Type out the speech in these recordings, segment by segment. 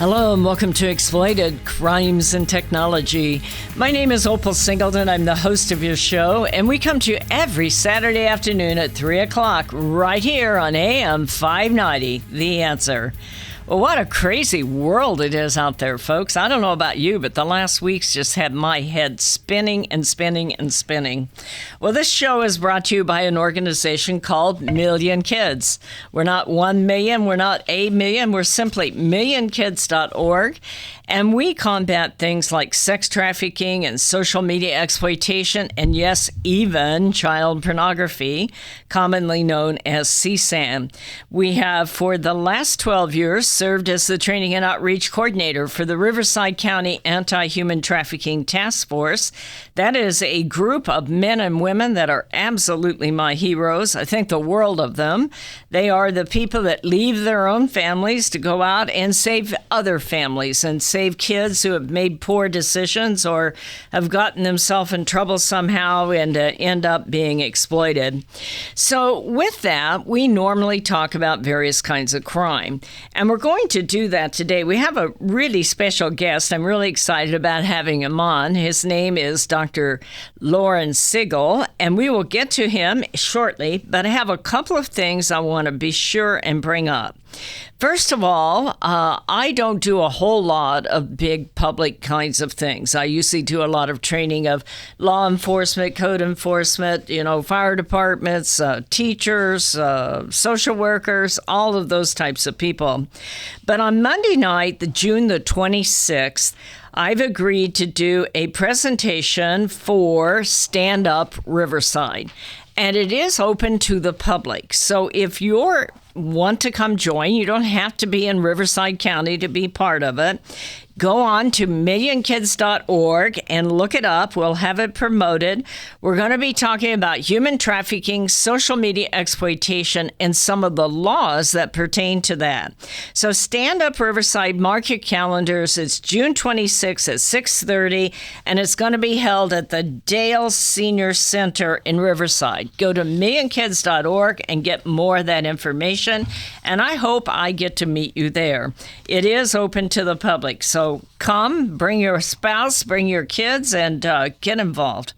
Hello and welcome to Exploited Crimes and Technology. My name is Opal Singleton. I'm the host of your show, and we come to you every Saturday afternoon at 3 o'clock right here on AM 590, The Answer. Well, what a crazy world it is out there, folks. I don't know about you, but the last weeks just had my head spinning and spinning and spinning. Well, this show is brought to you by an organization called Million Kids. We're not 1 million, we're not a million, we're simply millionkids.org. And we combat things like sex trafficking and social media exploitation, and yes, even child pornography, commonly known as CSAM. We have, for the last 12 years, served as the Training and Outreach Coordinator for the Riverside County Anti-Human Trafficking Task Force. That is a group of men and women that are absolutely my heroes. I think the world of them. They are the people that leave their own families to go out and save other families and save kids who have made poor decisions or have gotten themselves in trouble somehow and end up being exploited. So with that, we normally talk about various kinds of crime. And we're going to do that today. We have a really special guest. I'm really excited about having him on. His name is Dr. Loren SIEGEL, and we will get to him shortly, but I have a couple of things I want to be sure and bring up. First of all, I don't do a whole lot of big public kinds of things. I usually do a lot of training of law enforcement, code enforcement, fire departments, teachers, social workers, all of those types of people. But on Monday night, June the 26th, I've agreed to do a presentation for Stand Up Riverside. And it is open to the public. So if you want to come join, you don't have to be in Riverside County to be part of it. Go on to millionkids.org and look it up. We'll have it promoted. We're going to be talking about human trafficking, social media exploitation, and some of the laws that pertain to that. So Stand Up Riverside, mark your calendars. It's June 26th at 6:30, and it's going to be held at the Dale Senior Center in Riverside. Go to millionkids.org and get more of that information, and I hope I get to meet you there. It is open to the public, so come, bring your spouse, bring your kids, and get involved.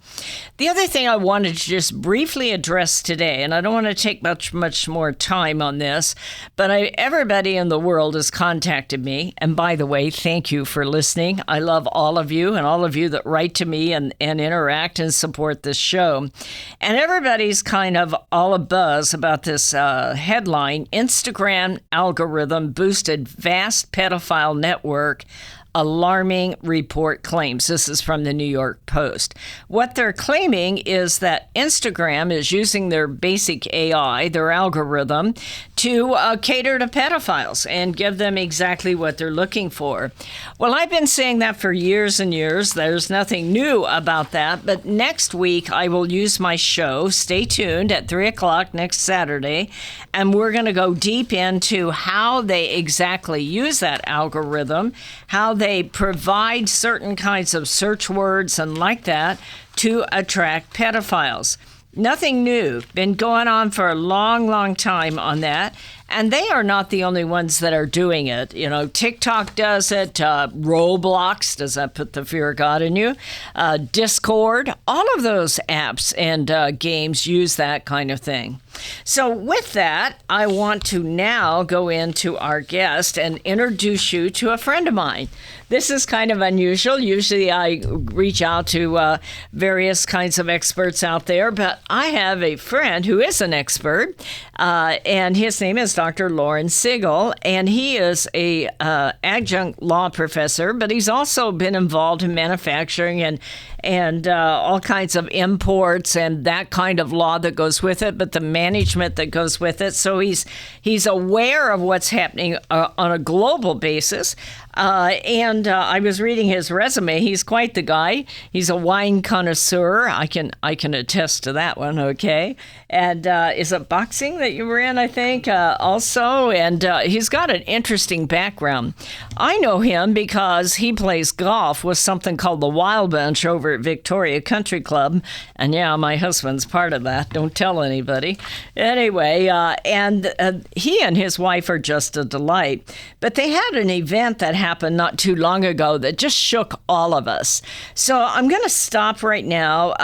The other thing I wanted to just briefly address today, and I don't want to take much more time on this, but everybody in the world has contacted me. And by the way, thank you for listening. I love all of you and all of you that write to me and interact and support this show. And everybody's kind of all abuzz about this headline: Instagram algorithm boosted vast pedophile network. Alarming report claims. This is from the New York Post. What they're claiming is that Instagram is using their basic AI, their algorithm, to cater to pedophiles and give them exactly what they're looking for. Well, I've been saying that for years and years. There's nothing new about that. But next week, I will use my show. Stay tuned at 3 o'clock next Saturday. And we're going to go deep into how they exactly use that algorithm, how they provide certain kinds of search words and like that to attract pedophiles. Nothing new. Been going on for a long time on that. And they are not the only ones that are doing it. TikTok does it. Roblox, does that put the fear of God in you? Discord, all of those apps and games use that kind of thing. So with that, I want to now go into our guest and introduce you to a friend of mine. This is kind of unusual. Usually I reach out to various kinds of experts out there, but I have a friend who is an expert, and his name is Dr. Loren SIEGEL, and he is a adjunct law professor, but he's also been involved in manufacturing and all kinds of imports and that kind of law that goes with it, but the management that goes with it. So he's aware of what's happening on a global basis. And I was reading his resume. He's quite the guy. He's a wine connoisseur. I can attest to that one. Okay. And is it boxing that you were in? I think also. And he's got an interesting background. I know him because he plays golf with something called the Wild Bunch over over at Victoria Country Club. And yeah, my husband's part of that. Don't tell anybody. Anyway, he and his wife are just a delight. But they had an event that happened not too long ago that just shook all of us. So I'm going to stop right now.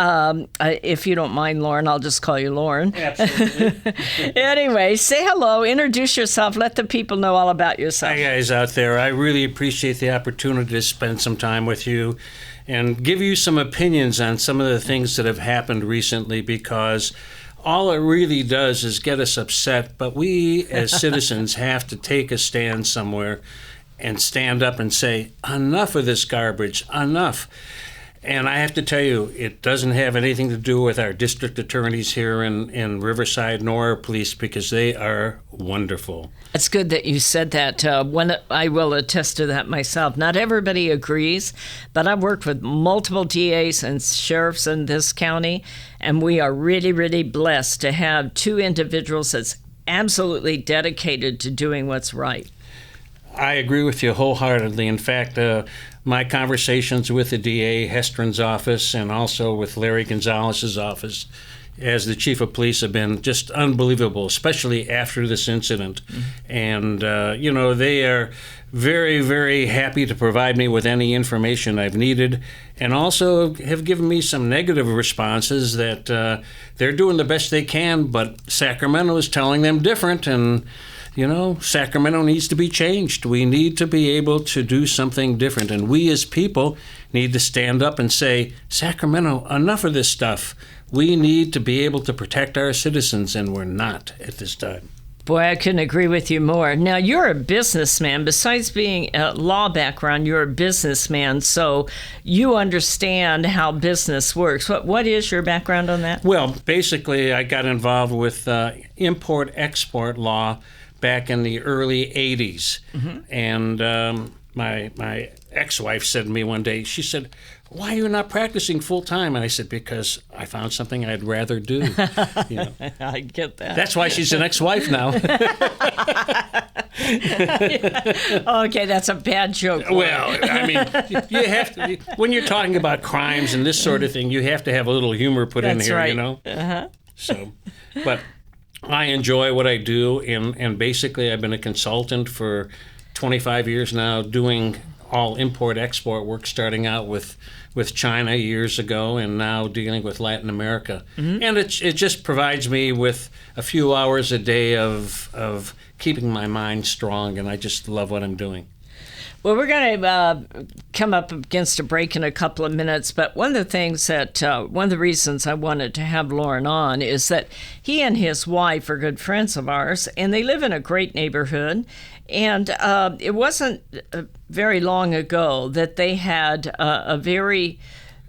If you don't mind, Lauren, I'll just call you Lauren. Absolutely. Anyway, say hello, introduce yourself, let the people know all about yourself. Hi, guys out there. I really appreciate the opportunity to spend some time with you and give you some opinions on some of the things that have happened recently, because all it really does is get us upset. But we as citizens have to take a stand somewhere and stand up and say, enough of this garbage, enough. And I have to tell you, it doesn't have anything to do with our district attorneys here in Riverside nor our police, because they are wonderful. It's good that you said that. I will attest to that myself. Not everybody agrees, but I've worked with multiple DAs and sheriffs in this county, and we are really, really blessed to have two individuals that's absolutely dedicated to doing what's right. I agree with you wholeheartedly. In fact, my conversations with the DA, Hestron's office, and also with Larry Gonzalez's office as the chief of police have been just unbelievable, especially after this incident. Mm-hmm. And, they are very, very happy to provide me with any information I've needed, and also have given me some negative responses that they're doing the best they can, but Sacramento is telling them different. And Sacramento needs to be changed. We need to be able to do something different. And we as people need to stand up and say, Sacramento, enough of this stuff. We need to be able to protect our citizens, and we're not at this time. Boy, I couldn't agree with you more. Now, you're a businessman. Besides being a law background, you're a businessman, so you understand how business works. What is your background on that? Well, basically, I got involved with import-export law back in the early 80s. Mm-hmm. And my ex-wife said to me one day, she said, "Why are you not practicing full-time?" And I said, "Because I found something I'd rather do." I get that. That's why she's an ex-wife now. Okay, that's a bad joke. Well, I mean, you have to, when you're talking about crimes and this sort of thing, you have to have a little humor put in here, right. Uh-huh. So, but I enjoy what I do, and basically I've been a consultant for 25 years now, doing all import-export work, starting out with China years ago, and now dealing with Latin America. Mm-hmm. And it just provides me with a few hours a day of keeping my mind strong, and I just love what I'm doing. Well, we're going to come up against a break in a couple of minutes, but one of the reasons I wanted to have Lauren on is that he and his wife are good friends of ours, and they live in a great neighborhood. And it wasn't very long ago that they had a very,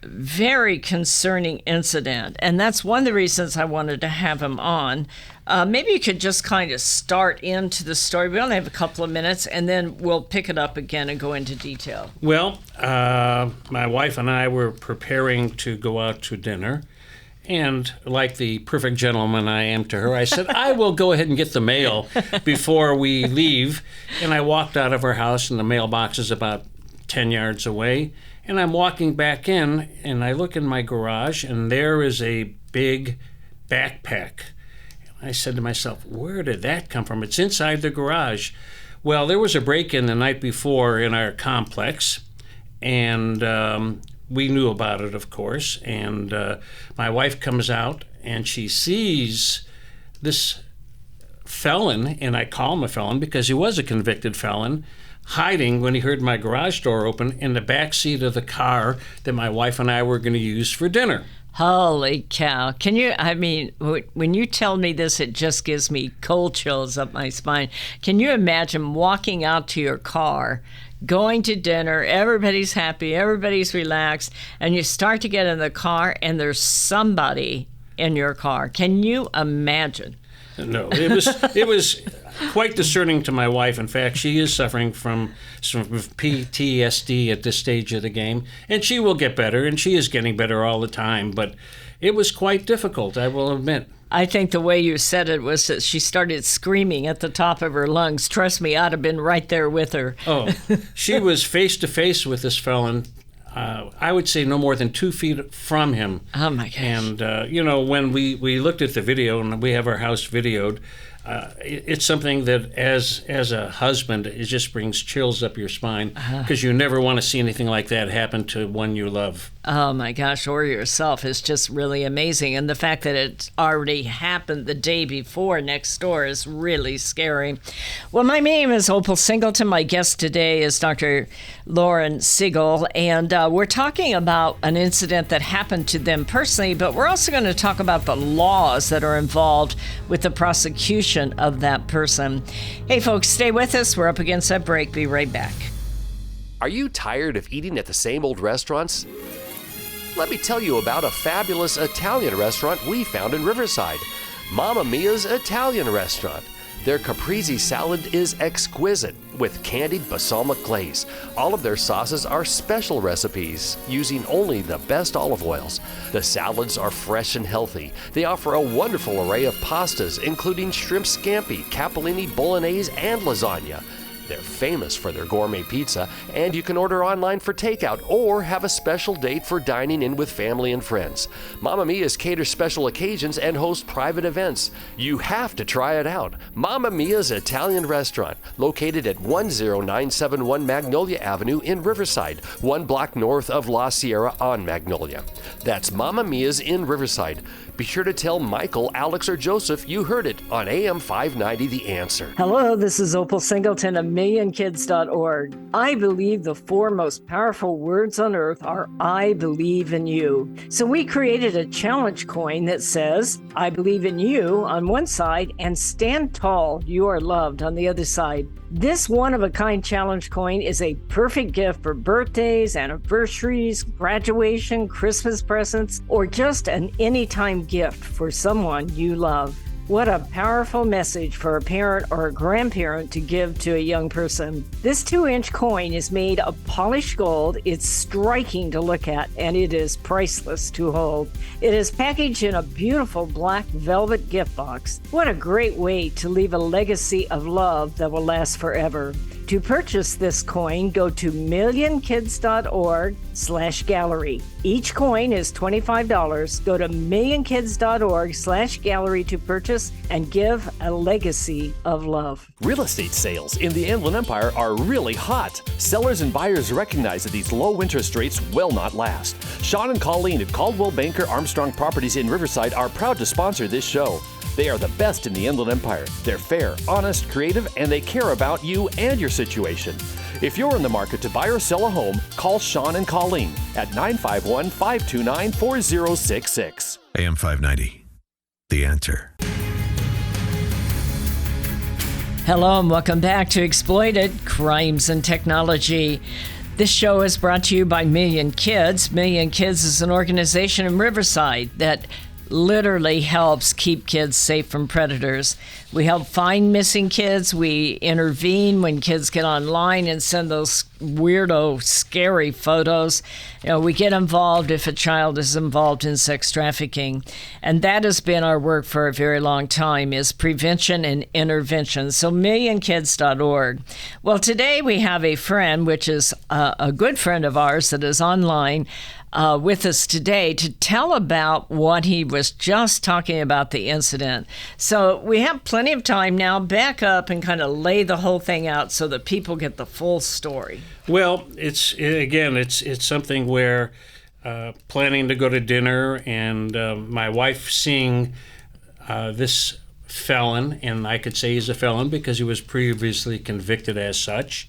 very concerning incident. And that's one of the reasons I wanted to have him on. Maybe you could just kind of start into the story. We only have a couple of minutes, and then we'll pick it up again and go into detail. Well, my wife and I were preparing to go out to dinner. And like the perfect gentleman I am to her, I said, I will go ahead and get the mail before we leave. And I walked out of our house, and the mailbox is about 10 yards away. And I'm walking back in, and I look in my garage, and there is a big backpack. I said to myself, where did that come from? It's inside the garage. Well, there was a break-in the night before in our complex, and we knew about it, of course. And my wife comes out, and she sees this felon, and I call him a felon because he was a convicted felon, hiding when he heard my garage door open in the back seat of the car that my wife and I were going to use for dinner. Holy cow. When you tell me this, it just gives me cold chills up my spine. Can you imagine walking out to your car, going to dinner, everybody's happy, everybody's relaxed, and you start to get in the car and there's somebody in your car? Can you imagine? No, it was quite discerning to my wife. In fact, she is suffering from some PTSD at this stage of the game, and she will get better, and she is getting better all the time. But it was quite difficult, I will admit. I think the way you said it was that she started screaming at the top of her lungs. Trust me, I'd have been right there with her. Oh, she was face to face with this felon I would say no more than 2 feet from him. Oh, my gosh. And, when we looked at the video, and we have our house videoed, it's something that as a husband, it just brings chills up your spine, because you never want to see anything like that happen to one you love. Oh my gosh, or yourself is just really amazing. And the fact that it already happened the day before next door is really scary. Well, my name is Opal Singleton. My guest today is Dr. Lauren SIEGEL, and we're talking about an incident that happened to them personally, but we're also going to talk about the laws that are involved with the prosecution of that person. Hey folks, stay with us. We're up against that break. Be right back. Are you tired of eating at the same old restaurants? Let me tell you about a fabulous Italian restaurant we found in Riverside, Mamma Mia's Italian Restaurant. Their caprese salad is exquisite with candied balsamic glaze. All of their sauces are special recipes using only the best olive oils. The salads are fresh and healthy. They offer a wonderful array of pastas, including shrimp scampi, capellini, bolognese, and lasagna. They're famous for their gourmet pizza, and you can order online for takeout or have a special date for dining in with family and friends. Mamma Mia's caters special occasions and hosts private events. You have to try it out. Mamma Mia's Italian Restaurant, located at 10971 Magnolia Avenue in Riverside, 1 block north of La Sierra on Magnolia. That's Mamma Mia's in Riverside. Be sure to tell Michael, Alex, or Joseph you heard it on AM 590 The Answer. Hello, this is Opal Singleton of millionkids.org. I believe the 4 most powerful words on earth are I believe in you. So we created a challenge coin that says I believe in you on one side and stand tall, you are loved on the other side. This one-of-a-kind challenge coin is a perfect gift for birthdays, anniversaries, graduation, Christmas presents, or just an anytime gift for someone you love. What a powerful message for a parent or a grandparent to give to a young person. This 2-inch coin is made of polished gold. It's striking to look at, and it is priceless to hold. It is packaged in a beautiful black velvet gift box. What a great way to leave a legacy of love that will last forever. To purchase this coin, go to millionkids.org/gallery. Each coin is $25. Go to millionkids.org/gallery to purchase and give a legacy of love. Real estate sales in the Inland Empire are really hot. Sellers and buyers recognize that these low interest rates will not last. Sean and Colleen at Caldwell Banker Armstrong Properties in Riverside are proud to sponsor this show. They are the best in the Inland Empire. They're fair, honest, creative, and they care about you and your situation. If you're in the market to buy or sell a home, call Sean and Colleen at 951-529-4066. AM 590, The Answer. Hello and welcome back to Exploited Crimes and Technology. This show is brought to you by Million Kids. Million Kids is an organization in Riverside that literally helps keep kids safe from predators. We help find missing kids. We intervene when kids get online and send those weirdo, scary photos. We get involved if a child is involved in sex trafficking. And that has been our work for a very long time, is prevention and intervention. So millionkids.org. Well, today we have a friend, which is a good friend of ours that is online with us today to tell about what he was just talking about, the incident. So we have plenty of time now. Back up and kind of lay the whole thing out so that people get the full story. Well, it's something where planning to go to dinner, and my wife seeing this felon, and I could say he's a felon because he was previously convicted as such,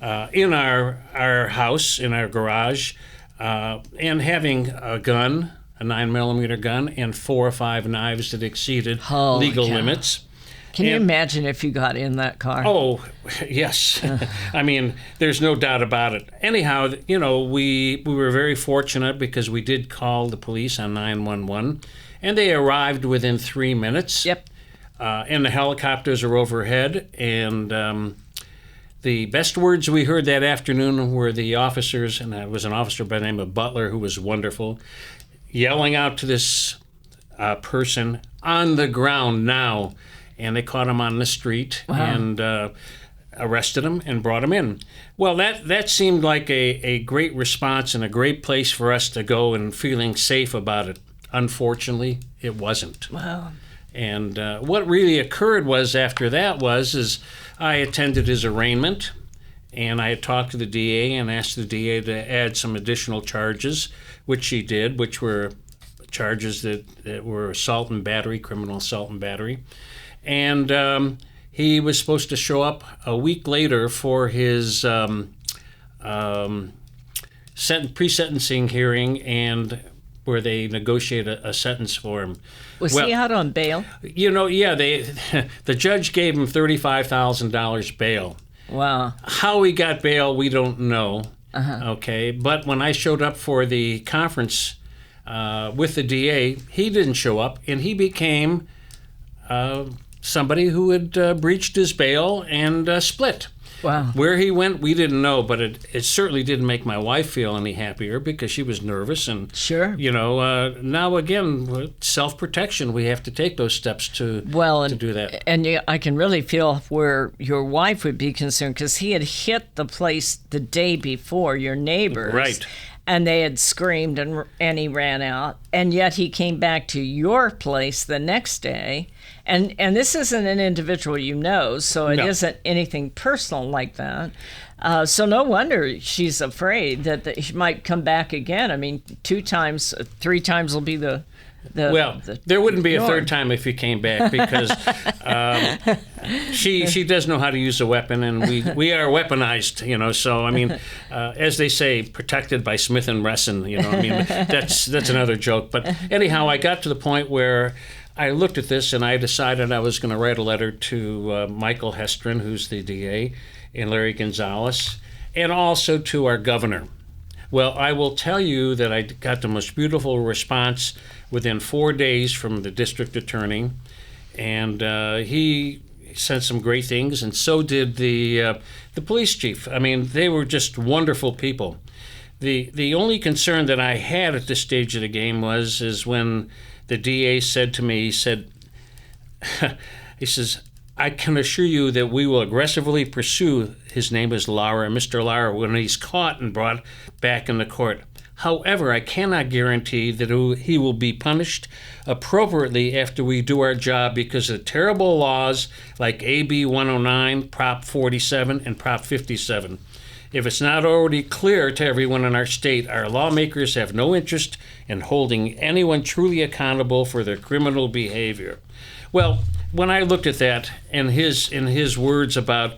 in our house, in our garage, and having a gun, a 9mm gun, and 4 or 5 knives that exceeded legal limits. Can you imagine if you got in that car? Oh, yes. I mean, there's no doubt about it. Anyhow, we were very fortunate because we did call the police on 911, and they arrived within 3 minutes. Yep. And the helicopters are overhead, and the best words we heard that afternoon were the officers, and it was an officer by the name of Butler who was wonderful, yelling out to this person on the ground now. And they caught him on the street. Wow. And arrested him and brought him in. Well, that seemed like a great response and a great place for us to go and feeling safe about it. Unfortunately, it wasn't. Wow. And what really occurred was after that is I attended his arraignment, and I had talked to the DA and asked the DA to add some additional charges, which she did, which were charges that were assault and battery, criminal assault and battery. And he was supposed to show up a week later for his pre-sentencing hearing, and where they negotiate a sentence for him. Was he out on bail? The judge gave him $35,000 bail. Wow. How he got bail, we don't know. Okay, but when I showed up for the conference with the DA, he didn't show up, and he became somebody who had breached his bail and split. Wow. Where he went, we didn't know, but it certainly didn't make my wife feel any happier because she was nervous. And, sure. Now again, self-protection, we have to take those steps to do that. And I can really feel where your wife would be concerned, because he had hit the place the day before, your neighbors. Right. And they had screamed and he ran out. And yet he came back to your place the next day. And this isn't an individual so it isn't anything personal like that. So no wonder she's afraid that she might come back again. I mean, 2 times, 3 times will be the there wouldn't be a third time if he came back, because she does know how to use a weapon, and we are weaponized, so I mean, as they say, protected by Smith & Wesson, I mean, that's another joke. But anyhow, I got to the point where I looked at this and I decided I was going to write a letter to Michael Hestrin, who's the DA, and Larry Gonzalez, and also to our governor. Well, I will tell you that I got the most beautiful response within 4 days from the district attorney, and he said some great things, and so did the police chief. I mean, they were just wonderful people. The only concern that I had at this stage of the game is when the DA said to me, he says, I can assure you that we will aggressively pursue, his name is Lara, Mr. Lara, when he's caught and brought back into court. However, I cannot guarantee that he will be punished appropriately after we do our job because of terrible laws like AB 109, Prop 47, and Prop 57. If it's not already clear to everyone in our state, our lawmakers have no interest in holding anyone truly accountable for their criminal behavior. Well, when I looked at that and his words about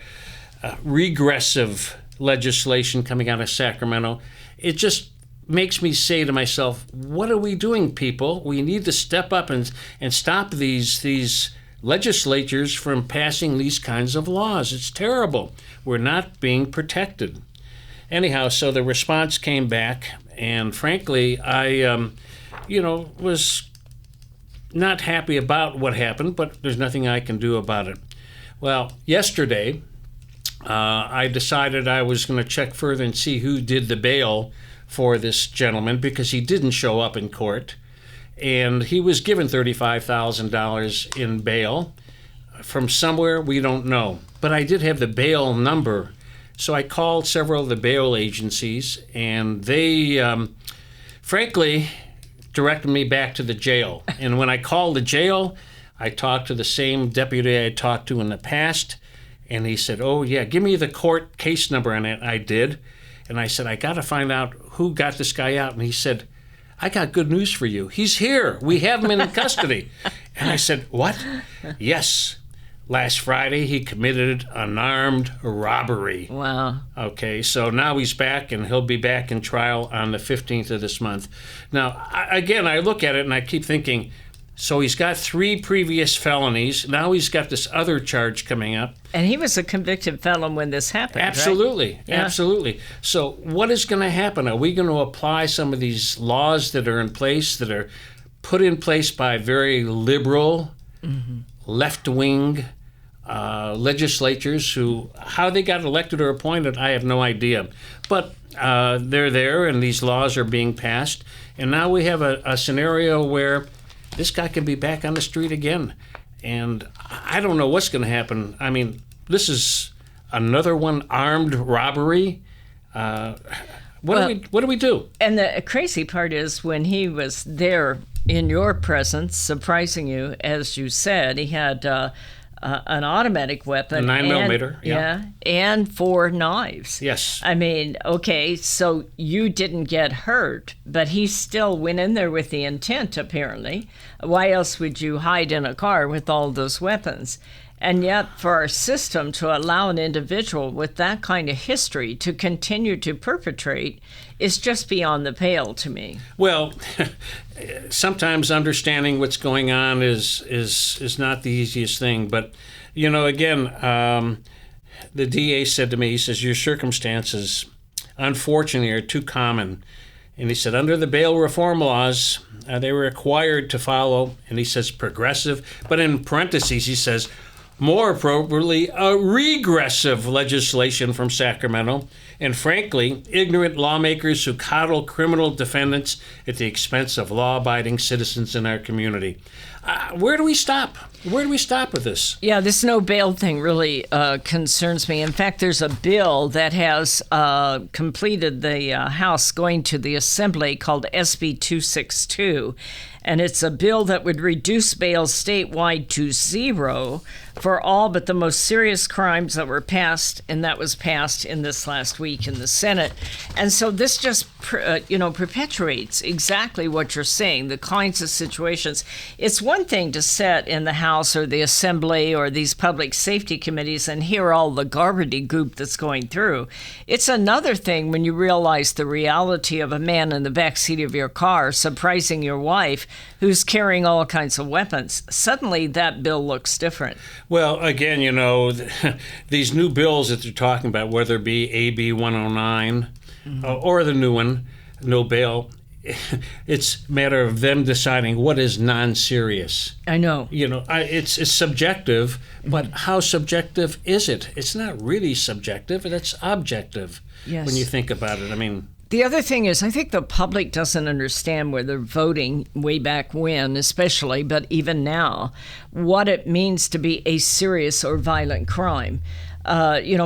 regressive legislation coming out of Sacramento, it just makes me say to myself, what are we doing, people? We need to step up and stop these legislatures from passing these kinds of laws. It's terrible. We're not being protected. Anyhow, so the response came back, and frankly, I, was not happy about what happened, but there's nothing I can do about it. Well, yesterday, I decided I was going to check further and see who did the bail for this gentleman, because he didn't show up in court, and he was given $35,000 in bail from somewhere we don't know. But I did have the bail number, so I called several of the bail agencies, and they, frankly, directed me back to the jail. And when I called the jail, I talked to the same deputy I had talked to in the past, and he said, oh, yeah, give me the court case number on it. I did. And I said, I got to find out who got this guy out. And he said, I got good news for you. He's here. We have him in custody. And I said, what? Yes. Last Friday, he committed an armed robbery. Wow. Okay, so now he's back, and he'll be back in trial on the 15th of this month. Now, again, I look at it, and I keep thinking, so he's got 3 previous felonies. Now he's got this other charge coming up. And he was a convicted felon when this happened, Absolutely, right? Yeah. Absolutely. So what is going to happen? Are we going to apply some of these laws that are in place, that are put in place by very liberal, left-wing legislators how they got elected or appointed, I have no idea. But they're there, and these laws are being passed. And now we have a scenario where this guy can be back on the street again. And I don't know what's going to happen. I mean, this is another one, armed robbery. What do we do? And the crazy part is when he was there in your presence, surprising you, as you said, he had an automatic weapon. A 9mm, yeah. And 4 knives. Yes. I mean, okay, so you didn't get hurt, but he still went in there with the intent, apparently. Why else would you hide in a car with all those weapons? And yet, for our system to allow an individual with that kind of history to continue to perpetrate is just beyond the pale to me. Well, sometimes understanding what's going on is not the easiest thing. But, again, the DA said to me, he says, your circumstances, unfortunately, are too common. And he said, under the bail reform laws, they were required to follow, and he says, progressive, but in parentheses, he says, more appropriately, a regressive legislation from Sacramento, and frankly, ignorant lawmakers who coddle criminal defendants at the expense of law-abiding citizens in our community. Where do we stop? Where do we stop with this? Yeah, this no bail thing really concerns me. In fact, there's a bill that has completed the House going to the Assembly called SB 262. And it's a bill that would reduce bail statewide to 0 for all but the most serious crimes that were passed, and that was passed in this last week in the Senate. And so this just, perpetuates exactly what you're saying, the kinds of situations. It's one thing to sit in the House or the Assembly or these public safety committees and hear all the gobbledygook that's going through. It's another thing when you realize the reality of a man in the backseat of your car surprising your wife who's carrying all kinds of weapons. Suddenly that bill looks different. Well, again, these new bills that they're talking about, whether it be AB 109 or the new one, no bail, it's a matter of them deciding what is non-serious. I know. It's subjective, but how subjective is it? It's not really subjective, it's objective. Yes. When you think about it. I mean, the other thing is, I think the public doesn't understand where they're voting way back when, especially, but even now, what it means to be a serious or violent crime.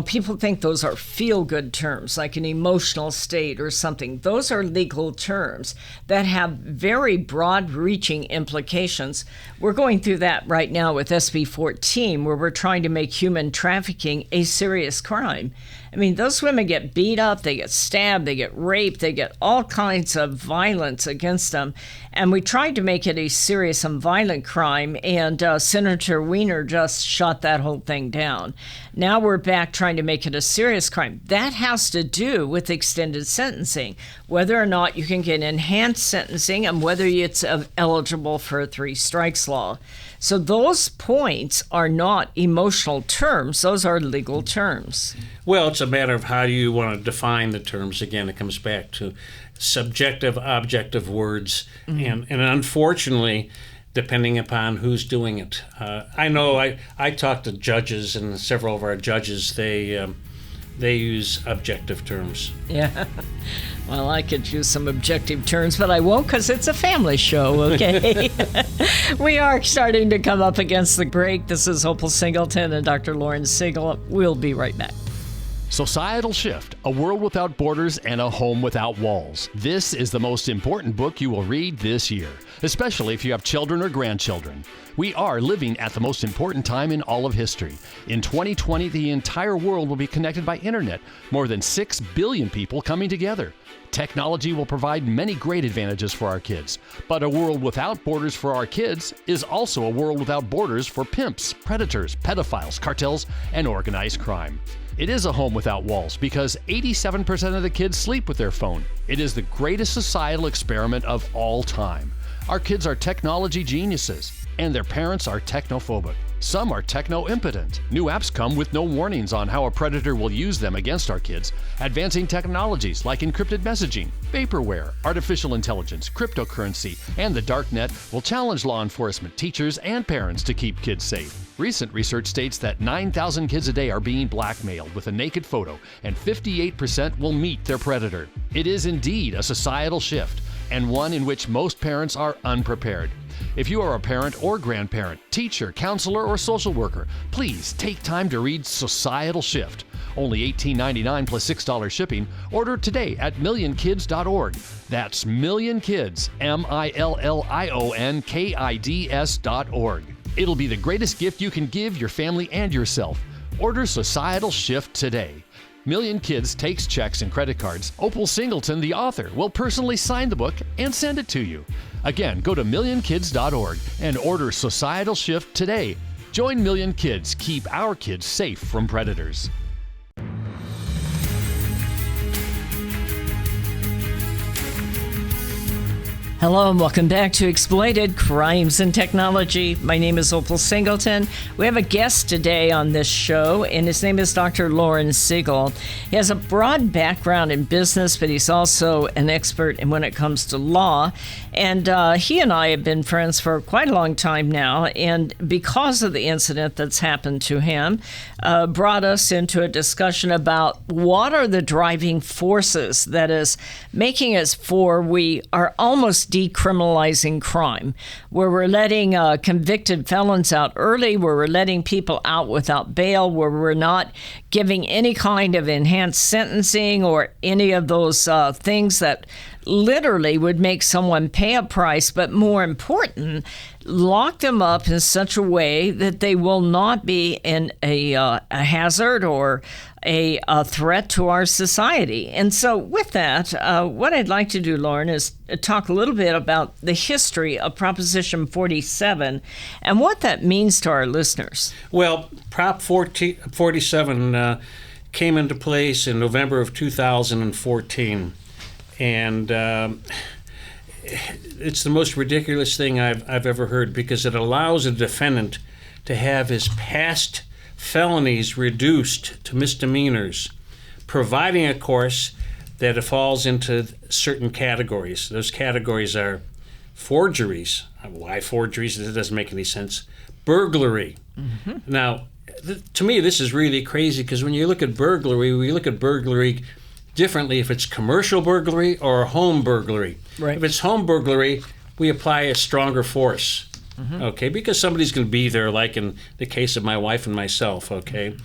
People think those are feel-good terms, like an emotional state or something. Those are legal terms that have very broad-reaching implications. We're going through that right now with SB 14, where we're trying to make human trafficking a serious crime. I mean, those women get beat up, they get stabbed, they get raped, they get all kinds of violence against them. And we tried to make it a serious and violent crime, and Senator Weiner just shot that whole thing down. Now we're back trying to make it a serious crime. That has to do with extended sentencing, whether or not you can get enhanced sentencing and whether it's eligible for a 3 strikes law. So those points are not emotional terms. Those are legal terms. Well, it's a matter of how you want to define the terms. Again, it comes back to subjective, objective words. And unfortunately, depending upon who's doing it. I know I talked to judges, and several of our judges, they use objective terms. Yeah. Well, I could use some objective terms, but I won't because it's a family show, okay? We are starting to come up against the break. This is Opal Singleton and Dr. Lauren Siegel. We'll be right back. Societal Shift, A World Without Borders and a Home Without Walls. This is the most important book you will read this year, especially if you have children or grandchildren. We are living at the most important time in all of history. In 2020, the entire world will be connected by internet, more than 6 billion people coming together. Technology will provide many great advantages for our kids, but a world without borders for our kids is also a world without borders for pimps, predators, pedophiles, cartels, and organized crime. It is a home without walls because 87% of the kids sleep with their phone. It is the greatest societal experiment of all time. Our kids are technology geniuses, and their parents are technophobic. Some are techno-impotent. New apps come with no warnings on how a predator will use them against our kids. Advancing technologies like encrypted messaging, vaporware, artificial intelligence, cryptocurrency, and the dark net will challenge law enforcement, teachers, and parents to keep kids safe. Recent research states that 9,000 kids a day are being blackmailed with a naked photo, and 58% will meet their predator. It is indeed a societal shift, and one in which most parents are unprepared. If you are a parent or grandparent, teacher, counselor, or social worker, please take time to read Societal Shift, Only $18.99 plus $6 shipping. Order today at millionkids.org. That's millionkids, millionkids.org. It'll be the greatest gift you can give your family and yourself. Order Societal Shift today. Million Kids takes checks and credit cards. Opal Singleton, the author, will personally sign the book and send it to you. Again, go to millionkids.org and order Societal Shift today. Join Million Kids. Keep our kids safe from predators. Hello and welcome back to Exploited Crimes and Technology. My name is Opal Singleton. We have a guest today on this show, and his name is Dr. Lawrence SIEGEL. He has a broad background in business, but he's also an expert in when it comes to law. And he and I have been friends for quite a long time now, and because of the incident that's happened to him, brought us into a discussion about what are the driving forces that is making us we are almost decriminalizing crime, where we're letting convicted felons out early, where we're letting people out without bail, where we're not giving any kind of enhanced sentencing or any of those things that literally would make someone pay a price, but more important, lock them up in such a way that they will not be a hazard or a threat to our society. And so with that, what I'd like to do, Lauren, is talk a little bit about the history of Proposition 47 and what that means to our listeners. Well, Prop 47 came into place in November of 2014. And it's the most ridiculous thing I've ever heard, because it allows a defendant to have his past felonies reduced to misdemeanors, providing, of course, that it falls into certain categories. Those categories are forgeries. Why forgeries? That doesn't make any sense. Burglary. Mm-hmm. Now, to me, this is really crazy, because when you look at burglary, we look at burglary differently if it's commercial burglary or home burglary. Right. If it's home burglary, we apply a stronger force, okay, because somebody's going to be there, like in the case of my wife and myself, okay.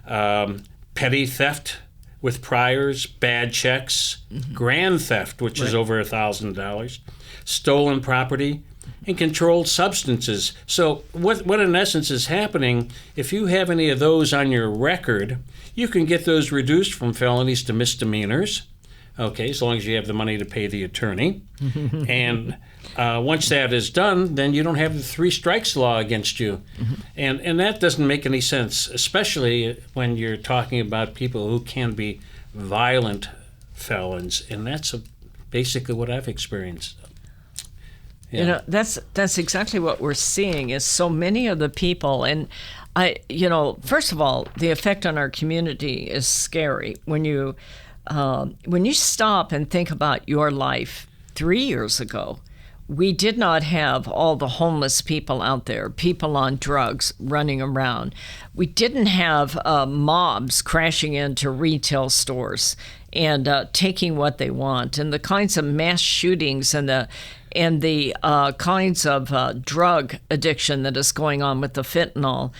Petty theft with priors, bad checks, grand theft, which is over $1,000, stolen property, and controlled substances. So what in essence is happening, if you have any of those on your record, you can get those reduced from felonies to misdemeanors, okay, as long as you have the money to pay the attorney. And once that is done, then you don't have the 3 strikes law against you. And that doesn't make any sense, especially when you're talking about people who can be violent felons. And that's basically what I've experienced. Yeah. You know, that's exactly what we're seeing is so many of the people, and first of all, the effect on our community is scary. When you stop and think about your life 3 years ago, we did not have all the homeless people out there, people on drugs running around. We didn't have mobs crashing into retail stores and taking what they want, and the kinds of mass shootings and the kinds of drug addiction that is going on with the fentanyl.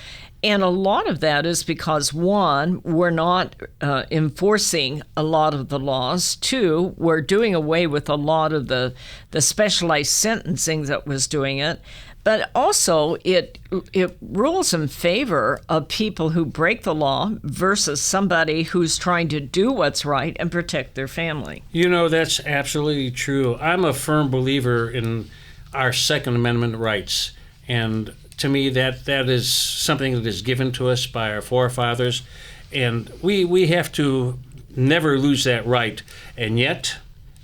And a lot of that is because, one, we're not enforcing a lot of the laws. 2, we're doing away with a lot of the specialized sentencing that was doing it. But also, it rules in favor of people who break the law versus somebody who's trying to do what's right and protect their family. You know, that's absolutely true. I'm a firm believer in our Second Amendment rights. And to me, that is something that is given to us by our forefathers. And we have to never lose that right. And yet,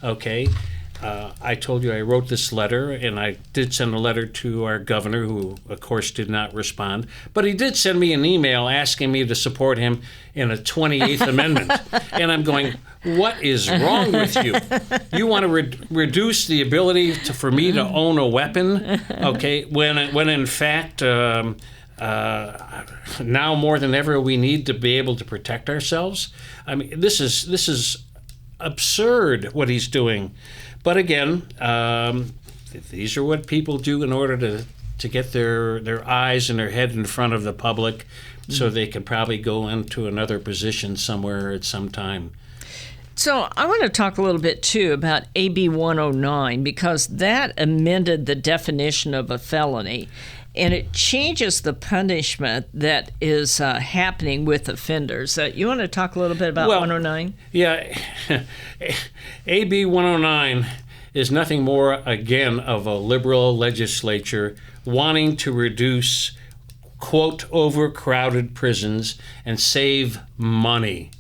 okay, I told you I wrote this letter, and I did send a letter to our governor, who, of course, did not respond. But he did send me an email asking me to support him in a 28th Amendment. And I'm going, what is wrong with you? You want to reduce the ability for me to own a weapon, okay, when in fact, now more than ever, we need to be able to protect ourselves? I mean, this is absurd what he's doing. But again, these are what people do in order to get their eyes and their head in front of the public. so they could probably go into another position somewhere at some time. So I want to talk a little bit, too, about AB 109, because that amended the definition of a felony, and it changes the punishment that is happening with offenders. You want to talk a little bit about 109? Yeah. AB 109 is nothing more, again, of a liberal legislature wanting to reduce, quote, overcrowded prisons and save money.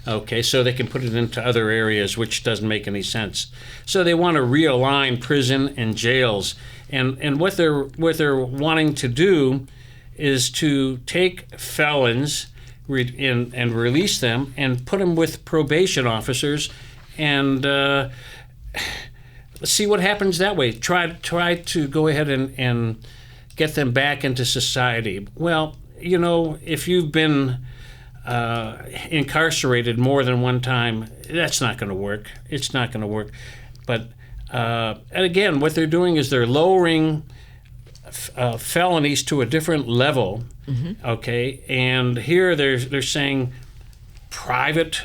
Okay, so they can put it into other areas, which doesn't make any sense. So they want to realign prison and jails, and what they're wanting to do is to take felons and release them and put them with probation officers, and let's see what happens that way. Try to go ahead and get them back into society. Well, if you've been incarcerated more than one time, that's not going to work. It's not going to work. But and again, what they're doing is they're lowering felonies to a different level. Mm-hmm. Okay, and here they're saying private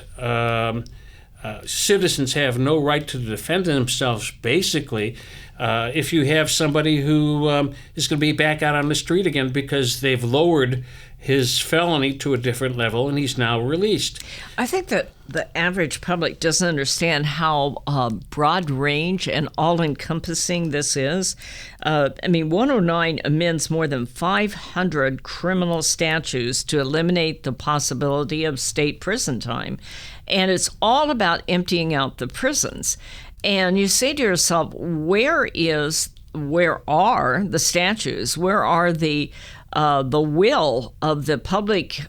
citizens have no right to defend themselves. Basically, if you have somebody who is going to be back out on the street again because they've lowered his felony to a different level and he's now released. I think that the average public doesn't understand how broad range and all-encompassing this is. 109 amends more than 500 criminal statutes to eliminate the possibility of state prison time. And it's all about emptying out the prisons. And you say to yourself, where are the statutes? Where are the will of the public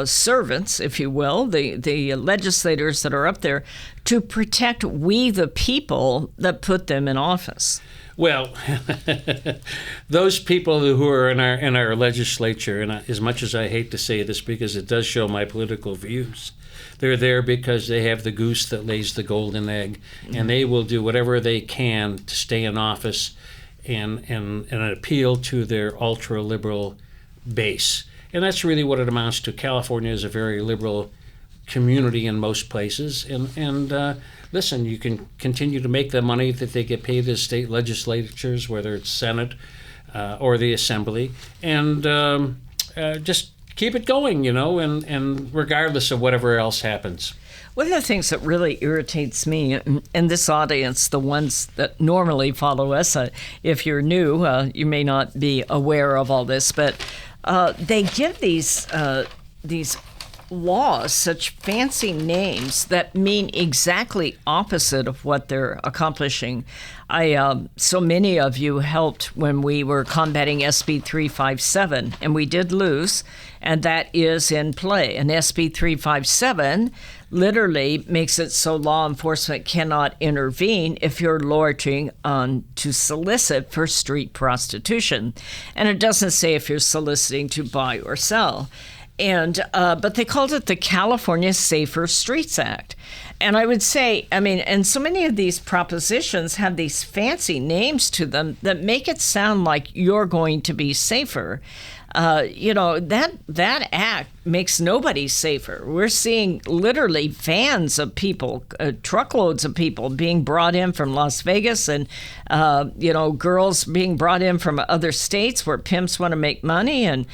servants, if you will, the legislators that are up there, to protect we the people that put them in office? Well, those people who are in our legislature, and as much as I hate to say this because it does show my political views, they're there because they have the goose that lays the golden egg, and they will do whatever they can to stay in office and appeal to their ultra-liberal base. And that's really what it amounts to. California is a very liberal community in most places, and listen, you can continue to make the money that they get paid as state legislatures, whether it's Senate or the Assembly, and just keep it going, and regardless of whatever else happens. One of the things that really irritates me, and this audience, the ones that normally follow us, if you're new, you may not be aware of all this, but they give these laws such fancy names that mean exactly opposite of what they're accomplishing. So many of you helped when we were combating SB 357, and we did lose, and that is in play. And SB 357 literally makes it so law enforcement cannot intervene if you're lodging on to solicit for street prostitution. And it doesn't say if you're soliciting to buy or sell. And but they called it the California Safer Streets Act. And I would say, and so many of these propositions have these fancy names to them that make it sound like you're going to be safer. That act makes nobody safer. We're seeing literally vans of people, truckloads of people being brought in from Las Vegas, and girls being brought in from other states where pimps want to make money, and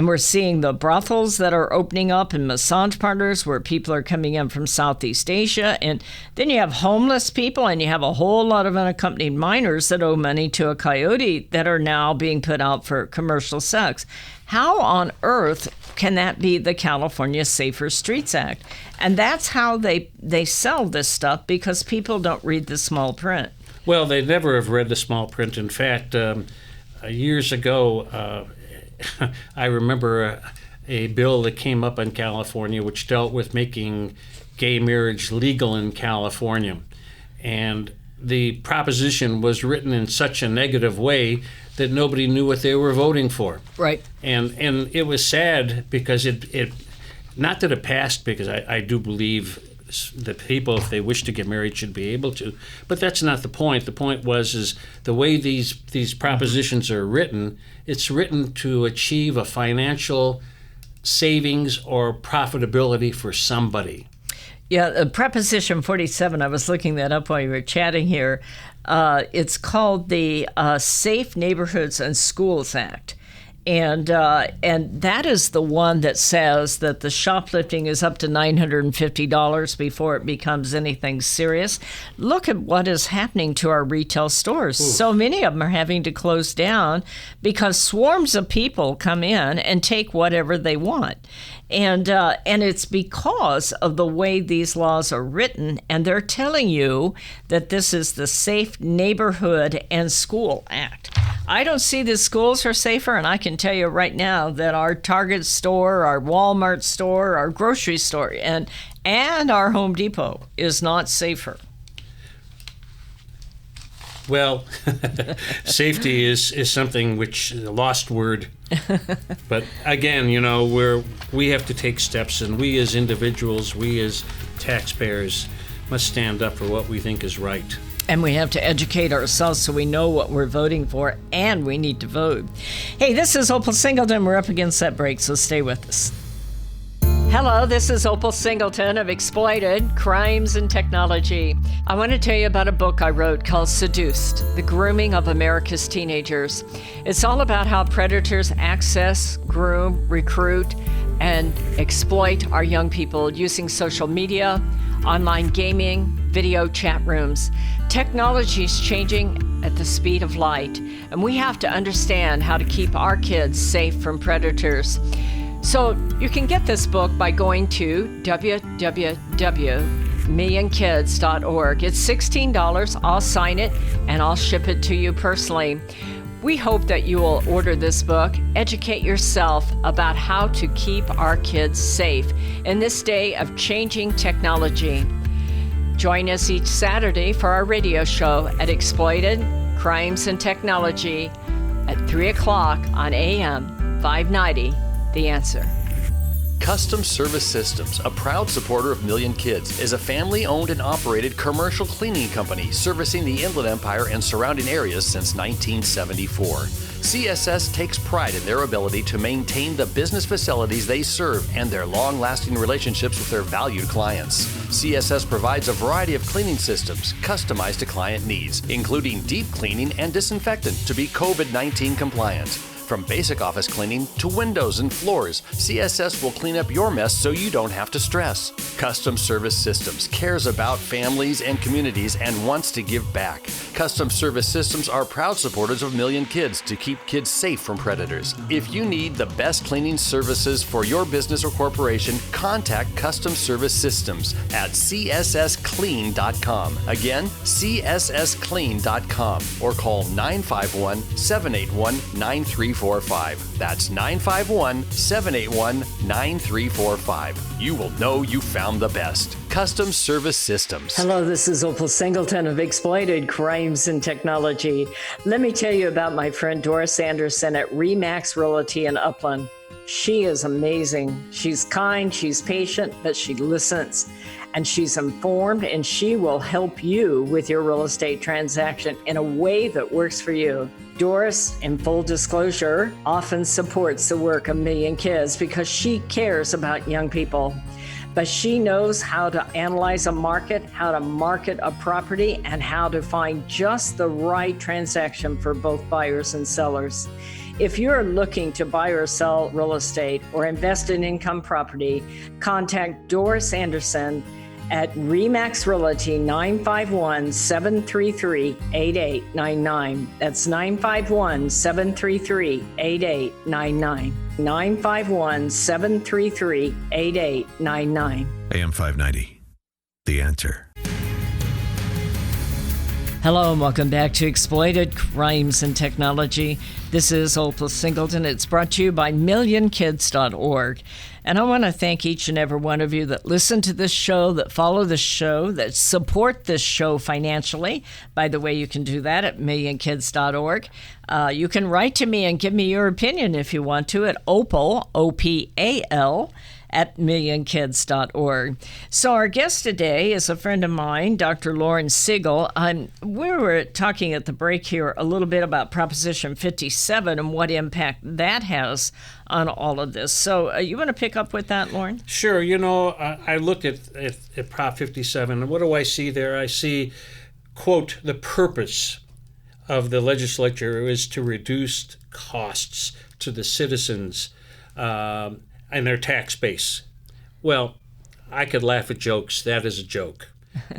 we're seeing the brothels that are opening up and massage parlors where people are coming in from Southeast Asia, and then you have homeless people, and you have a whole lot of unaccompanied minors that owe money to a coyote that are now being put out for commercial sex. How on earth can that be the California Safer Streets Act? And that's how they sell this stuff, because people don't read the small print. Well, they never have read the small print. In fact, years ago, I remember a bill that came up in California which dealt with making gay marriage legal in California. And the proposition was written in such a negative way that nobody knew what they were voting for. Right. And it was sad because it not that it passed, because I do believe that people, if they wish to get married, should be able to. But that's not the point. The point is the way these propositions are written, it's written to achieve a financial savings or profitability for somebody. Yeah, Preposition 47, I was looking that up while you were chatting here. It's called the Safe Neighborhoods and Schools Act. And that is the one that says that the shoplifting is up to $950 before it becomes anything serious. Look at what is happening to our retail stores. Ooh. So many of them are having to close down because swarms of people come in and take whatever they want. And it's because of the way these laws are written, and they're telling you that this is the Safe Neighborhood and School Act. I don't see the schools are safer, and I can tell you right now that our Target store, our Walmart store, our grocery store, and our Home Depot is not safer. Well, safety is something which is a lost word. But again, we have to take steps, and we as individuals, we as taxpayers must stand up for what we think is right. And we have to educate ourselves so we know what we're voting for, and we need to vote. Hey, this is Opal Singleton. We're up against that break, so stay with us. Hello, this is Opal Singleton of Exploited, Crimes and Technology. I want to tell you about a book I wrote called Seduced, The Grooming of America's Teenagers. It's all about how predators access, groom, recruit, and exploit our young people using social media, online gaming, video chat rooms. Technology is changing at the speed of light, and we have to understand how to keep our kids safe from predators. So you can get this book by going to www.millionkids.org. It's $16. I'll sign it, and I'll ship it to you personally. We hope that you will order this book, educate yourself about how to keep our kids safe in this day of changing technology. Join us each Saturday for our radio show at Exploited, Crimes and Technology at 3 o'clock on AM 590. The Answer. Custom Service Systems, a proud supporter of Million Kids, is a family-owned and operated commercial cleaning company servicing the Inland Empire and surrounding areas since 1974. CSS takes pride in their ability to maintain the business facilities they serve and their long-lasting relationships with their valued clients. CSS provides a variety of cleaning systems customized to client needs, including deep cleaning and disinfectant to be COVID-19 compliant. From basic office cleaning to windows and floors, CSS will clean up your mess so you don't have to stress. Custom Service Systems cares about families and communities and wants to give back. Custom Service Systems are proud supporters of Million Kids to keep kids safe from predators. If you need the best cleaning services for your business or corporation, contact Custom Service Systems at cssclean.com. Again, cssclean.com, or call 951-781-9345. That's 951-781-9345. You will know you found the best. Custom Service Systems. Hello, this is Opal Singleton of Exploited Crimes and Technology. Let me tell you about my friend Doris Anderson at Remax Realty in Upland. She is amazing. She's kind, she's patient, but she listens. And she's informed, and she will help you with your real estate transaction in a way that works for you. Doris, in full disclosure, often supports the work of Million Kids because she cares about young people. But she knows how to analyze a market, how to market a property, and how to find just the right transaction for both buyers and sellers. If you're looking to buy or sell real estate or invest in income property, contact Doris Anderson at Remax Realty 951-733-8899. That's 951-733-8899. 951-733-8899. AM 590. The Answer. Hello and welcome back to Exploited Crimes and Technology. This is Opal Singleton. It's brought to you by millionkids.org. And I want to thank each and every one of you that listen to this show, that follow this show, that support this show financially. By the way, you can do that at millionkids.org. You can write to me and give me your opinion if you want to at Opal, O-P-A-L, at millionkids.org. So our guest today is a friend of mine, Dr. Lauren Siegel. We were talking at the break here a little bit about Proposition 57 and what impact that has on all of this. So you want to pick up with that, Lauren? Sure. I looked at Prop 57, and what do I see there? I see, quote, the purpose of the legislature is to reduce costs to the citizens and their tax base. Well, I could laugh at jokes. That is a joke.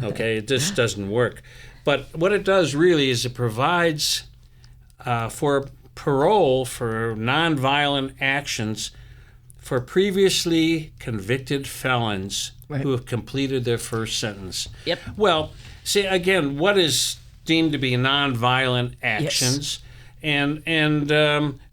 Okay, it just doesn't work. But what it does really is it provides for parole for nonviolent actions for previously convicted felons who have completed their first sentence. Yep. Well, see, again, what is deemed to be nonviolent actions, and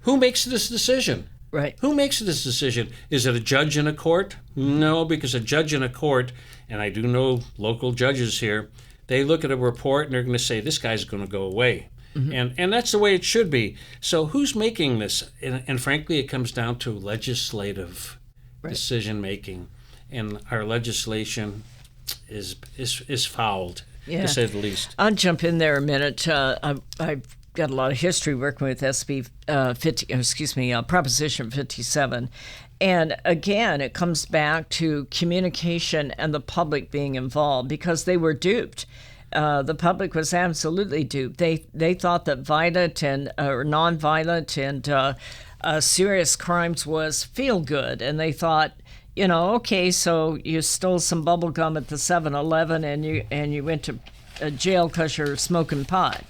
who makes this decision? Right. Who makes this decision? Is it a judge in a court? No, because a judge in a court, and I do know local judges here, they look at a report and they're going to say, this guy's going to go away. Mm-hmm. And that's the way it should be. So who's making this? And frankly, it comes down to legislative decision making, and our legislation is fouled, to say the least. I'll jump in there a minute. I've got a lot of history working with Proposition 57. And again, it comes back to communication and the public being involved, because they were duped. The public was absolutely duped. They thought that violent and or nonviolent and serious crimes was feel good, and they thought, okay, so you stole some bubble gum at the 7-Eleven and you went to jail because you're smoking pot.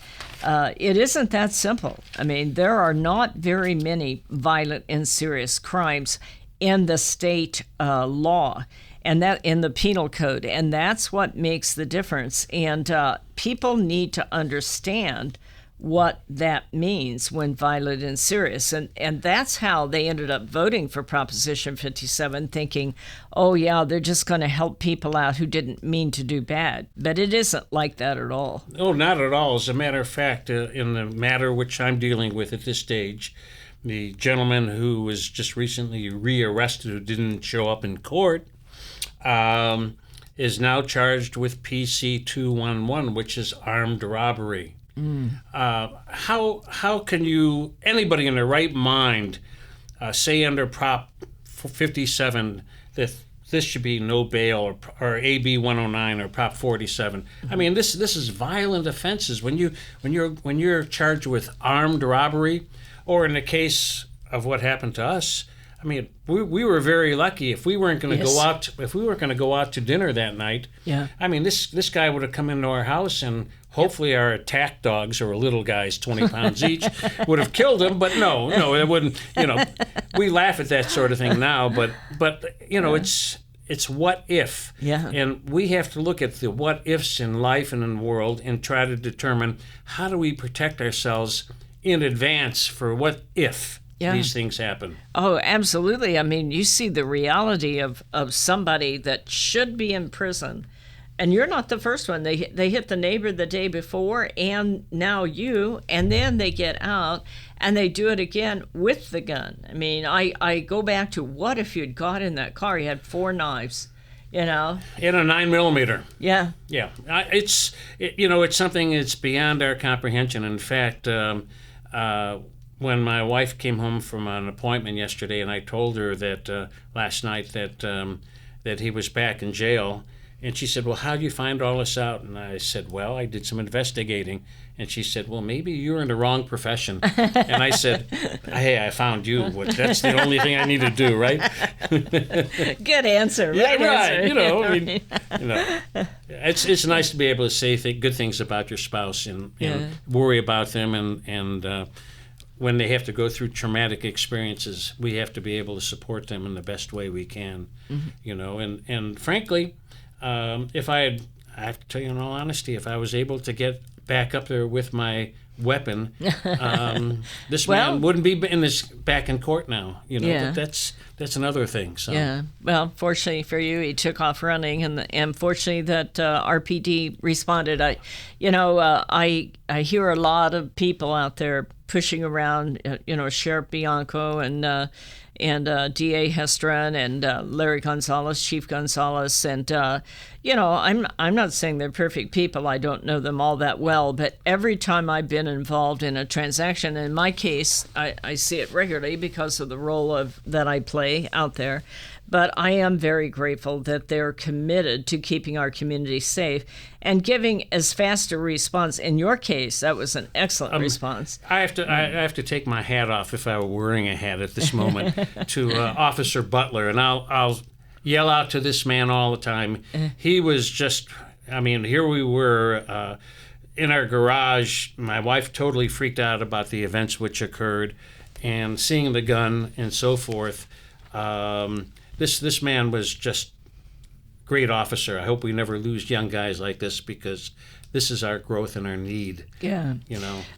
It isn't that simple. I mean, there are not very many violent and serious crimes in the state law, and that in the penal code, and that's what makes the difference. And people need to understand what that means when violent and serious. And that's how they ended up voting for Proposition 57, thinking, oh, yeah, they're just going to help people out who didn't mean to do bad. But it isn't like that at all. Oh, not at all. As a matter of fact, in the matter which I'm dealing with at this stage, the gentleman who was just recently rearrested, who didn't show up in court, is now charged with PC 211, which is armed robbery. How can anybody in their right mind say under Prop 57 that this should be no bail, or AB 109 or Prop 47? I mean, this is violent offenses. When you're charged with armed robbery, or in the case of what happened to us, I mean, we were very lucky. If we weren't going to go out to dinner that night, I mean, this guy would have come into our house, and hopefully our attack dogs, or little guys, 20 pounds each, would have killed him. But no, it wouldn't. We laugh at that sort of thing now, but it's what if. Yeah. And we have to look at the what ifs in life and in the world and try to determine, how do we protect ourselves in advance for what if these things happen. Oh, absolutely. I mean, you see the reality of somebody that should be in prison, and you're not the first one. They hit the neighbor the day before, and now you, and then they get out and they do it again with the gun. I mean, I go back to, what if you'd got in that car, you had 4 knives, In a 9mm. Yeah. Yeah. It's something that's beyond our comprehension. In fact, when my wife came home from an appointment yesterday, and I told her that last night that he was back in jail, and she said, well, how did you find all this out? And I said, well, I did some investigating. And she said, well, maybe you're in the wrong profession. And I said, hey, I found you. That's the only thing I need to do, right? Good answer. Yeah, right. Answer. It's nice to be able to say good things about your spouse and worry about them. And when they have to go through traumatic experiences, we have to be able to support them in the best way we can. Mm-hmm. And frankly, if I have to tell you in all honesty, if I was able to get back up there with my weapon, this man wouldn't be back in court now. But that's another thing. So. Yeah. Well, fortunately for you, he took off running, and fortunately that RPD responded. I hear a lot of people out there pushing around, Sheriff Bianco D.A. Hestron and Larry Gonzalez, Chief Gonzalez. And, I'm not saying they're perfect people. I don't know them all that well. But every time I've been involved in a transaction, in my case, I see it regularly because of the role that I play out there. But I am very grateful that they're committed to keeping our community safe and giving as fast a response. In your case, that was an excellent response. I have to take my hat off, if I were wearing a hat at this moment, to Officer Butler, and I'll yell out to this man all the time. He was just, here we were in our garage. My wife totally freaked out about the events which occurred, and seeing the gun and so forth. This man was just great officer. I hope we never lose young guys like this, because this is our growth and our need. Yeah.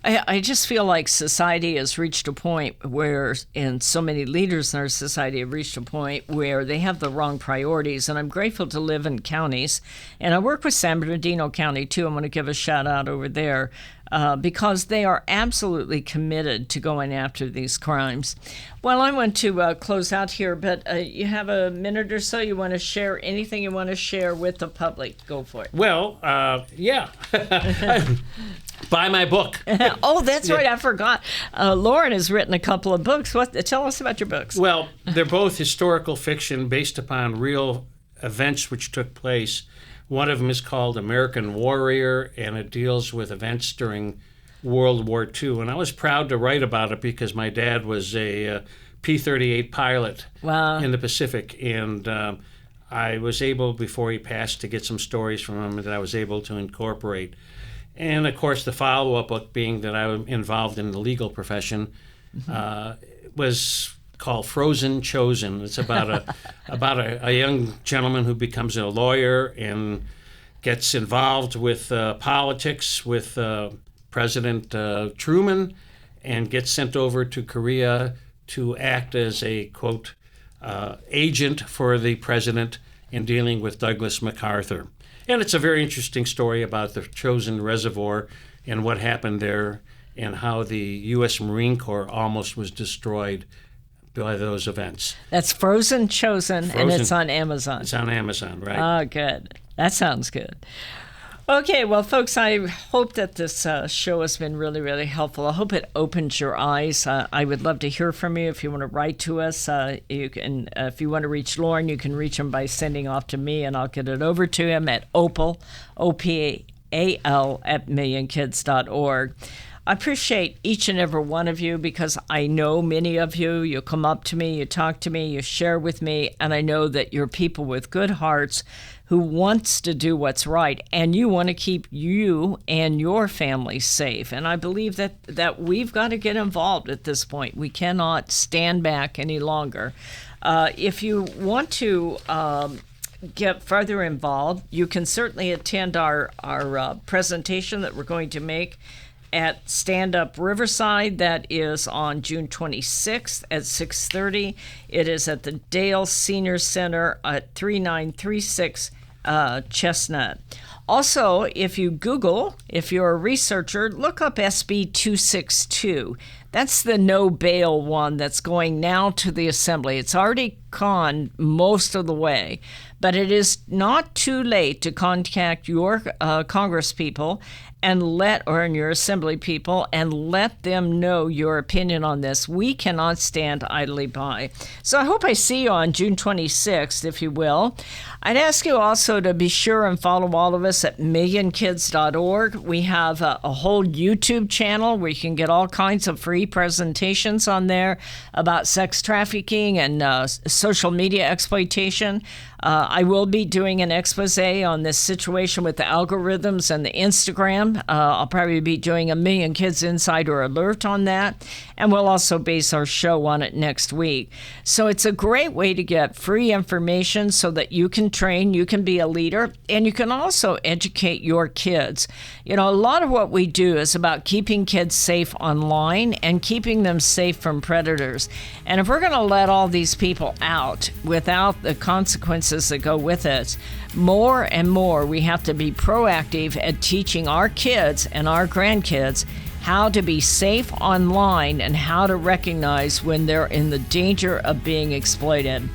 I just feel like society has reached a point where, and so many leaders in our society have reached a point where they have the wrong priorities. And I'm grateful to live in counties. And I work with San Bernardino County, too. I'm going to give a shout out over there. Because they are absolutely committed to going after these crimes. Well, I want to close out here, but you have a minute or so. You want to share anything you want to share with the public? Go for it. Well, yeah. Buy my book. Oh, that's right. I forgot. Lauren has written a couple of books. Tell us about your books. Well, they're both historical fiction based upon real events which took place. One of them is called American Warrior, and it deals with events during World War II. And I was proud to write about it because my dad was a P-38 pilot in the Pacific. And I was able, before he passed, to get some stories from him that I was able to incorporate. And, of course, the follow-up book, being that I'm involved in the legal profession, was called Frozen Chosen. It's about a young gentleman who becomes a lawyer and gets involved with politics with President Truman, and gets sent over to Korea to act as a, quote, agent for the president in dealing with Douglas MacArthur. And it's a very interesting story about the Chosin Reservoir and what happened there, and how the U.S. Marine Corps almost was destroyed by those events. That's Frozen Chosen, and it's on Amazon. It's on Amazon, right? Oh, good. That sounds good. Okay, well, folks, I hope that this show has been really, really helpful. I hope it opens your eyes. I would love to hear from you. If you want to write to us, you can. If you want to reach Lauren, you can reach him by sending off to me, and I'll get it over to him at opal, OPAL, at millionkids.org. I appreciate each and every one of you, because I know many of you. You come up to me, you talk to me, you share with me, and I know that you're people with good hearts who wants to do what's right, and you want to keep you and your family safe. And I believe that we've got to get involved at this point. We cannot stand back any longer. If you want to get further involved, you can certainly attend our presentation that we're going to make at Stand Up Riverside. That is on June 26th at 6:30. It is at the Dale Senior Center at 3936 Chestnut. Also, if you Google, if you're a researcher, look up SB 262. That's the no bail one that's going now to the Assembly. It's already gone most of the way, but it is not too late to contact your Congress people and or your Assembly people, and let them know your opinion on this. We cannot stand idly by. So I hope I see you on June 26th, if you will. I'd ask you also to be sure and follow all of us at millionkids.org. We have a whole YouTube channel where you can get all kinds of free presentations on there about sex trafficking and social media exploitation. I will be doing an expose on this situation with the algorithms and the Instagram. I'll probably be doing a Million Kids Insider Alert on that, and we'll also base our show on it next week. So it's a great way to get free information so that you can train, you can be a leader, and you can also educate your kids. You know, a lot of what we do is about keeping kids safe online and keeping them safe from predators. And if we're going to let all these people out without the consequences that go with it, more and more we have to be proactive at teaching our kids and our grandkids how to be safe online and how to recognize when they're in the danger of being exploited.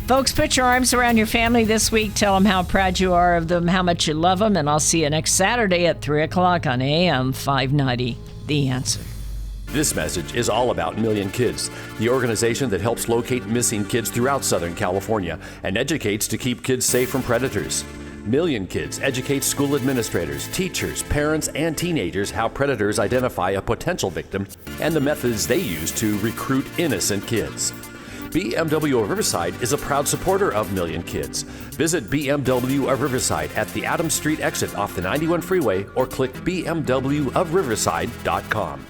Folks, put your arms around your family this week. Tell them how proud you are of them, how much you love them, and I'll see you next Saturday at 3 o'clock on AM 590. The Answer. This message is all about Million Kids, the organization that helps locate missing kids throughout Southern California and educates to keep kids safe from predators. Million Kids educates school administrators, teachers, parents, and teenagers how predators identify a potential victim and the methods they use to recruit innocent kids. BMW of Riverside is a proud supporter of Million Kids. Visit BMW of Riverside at the Adams Street exit off the 91 freeway or click bmwofriverside.com.